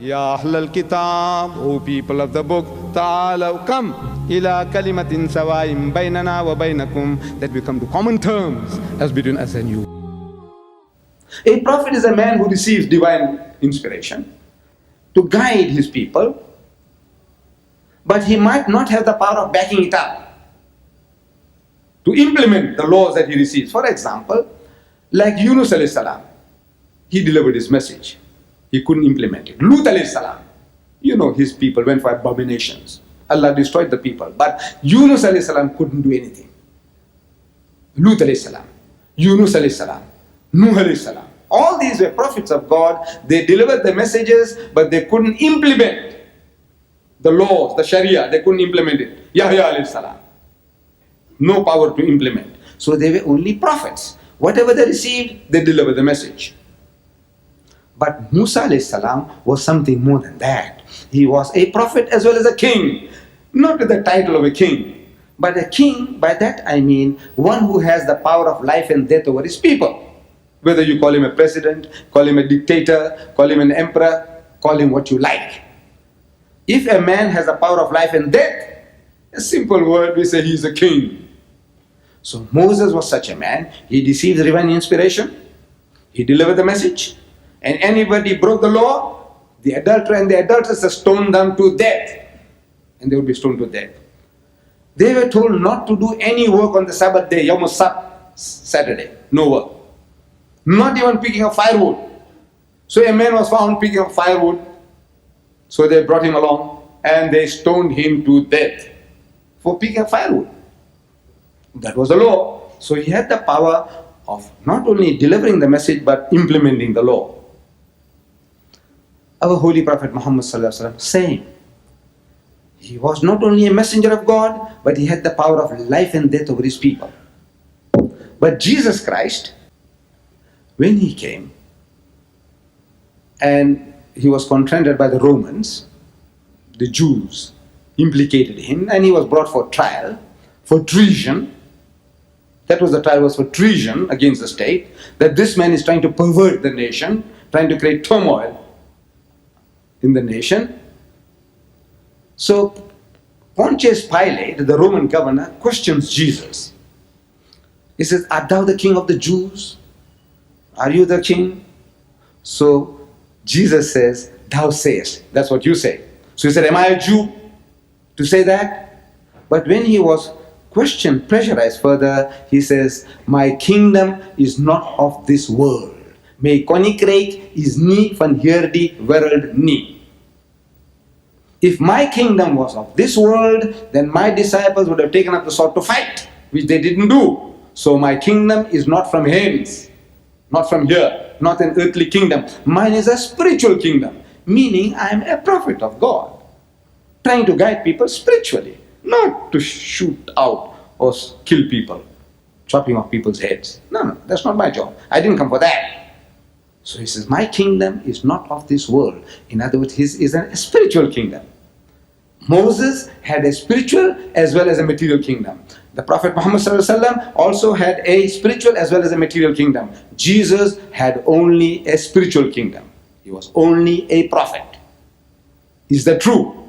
Ya Ahlal Kitab, O people of the book, Ta'alaw, come, ila kalimatin sawaim baynana wa baynakum, that we come to common terms as between us and you. A prophet is a man who receives divine inspiration to guide his people, but he might not have the power of backing it up to implement the laws that he receives. For example, like Yunus alayhi salam, he delivered his message. He couldn't implement it. Lut alayhi salam, his people went for abominations. Allah destroyed the people. But Yunus alayhi salam couldn't do anything. Lut alayhi salam, Yunus alayhi salam, Nuh alayhi salam. All these were prophets of God. They delivered the messages, but they couldn't implement the laws, the Sharia. They couldn't implement it. Yahya alayhi salam, no power to implement. So they were only prophets. Whatever they received, they delivered the message. But Musa alayhi salam was something more than that. He was a prophet as well as a king. Not with the title of a king, but a king, by that I mean one who has the power of life and death over his people. Whether you call him a president, call him a dictator, call him an emperor, call him what you like. If a man has the power of life and death, a simple word, we say he is a king. So Moses was such a man. He received divine inspiration. He delivered the message. And anybody broke the law, the adulterer and the adulteress are stoned them to death. And they would be stoned to death. They were told not to do any work on the Sabbath day, Yom Sab, Saturday. No work. Not even picking up firewood. So a man was found picking up firewood. So they brought him along and they stoned him to death for picking up firewood. That was the law. So he had the power of not only delivering the message but implementing the law. Our Holy Prophet Muhammad saying, he was not only a messenger of God, but he had the power of life and death over his people. But Jesus Christ, when he came and he was confronted by the Romans, the Jews implicated him and he was brought for trial for treason. That was the trial, was for treason against the state, that this man is trying to pervert the nation, trying to create turmoil in the nation. So Pointious Pilate, the Roman governor, questions Jesus. He says, "Art thou the king of the Jews? Are you the king?" So Jesus says, "Thou sayest." That's what you say. So he said, "Am I a Jew to say that?" But when he was questioned, pressurized further, he says, "My kingdom is not of this world. My koninkrijk is niet van hierdie wereld nie." If my kingdom was of this world, then my disciples would have taken up the sword to fight, which they didn't do. So my kingdom is not from hence, not from here, not an earthly kingdom. Mine is a spiritual kingdom, meaning I am a prophet of God, trying to guide people spiritually, not to shoot out or kill people, chopping off people's heads. No, that's not my job. I didn't come for that. So he says, my kingdom is not of this world. In other words, his is a spiritual kingdom. Moses had a spiritual as well as a material kingdom. The Prophet Muhammad also had a spiritual as well as a material kingdom. Jesus had only a spiritual kingdom. He was only a prophet. Is that true?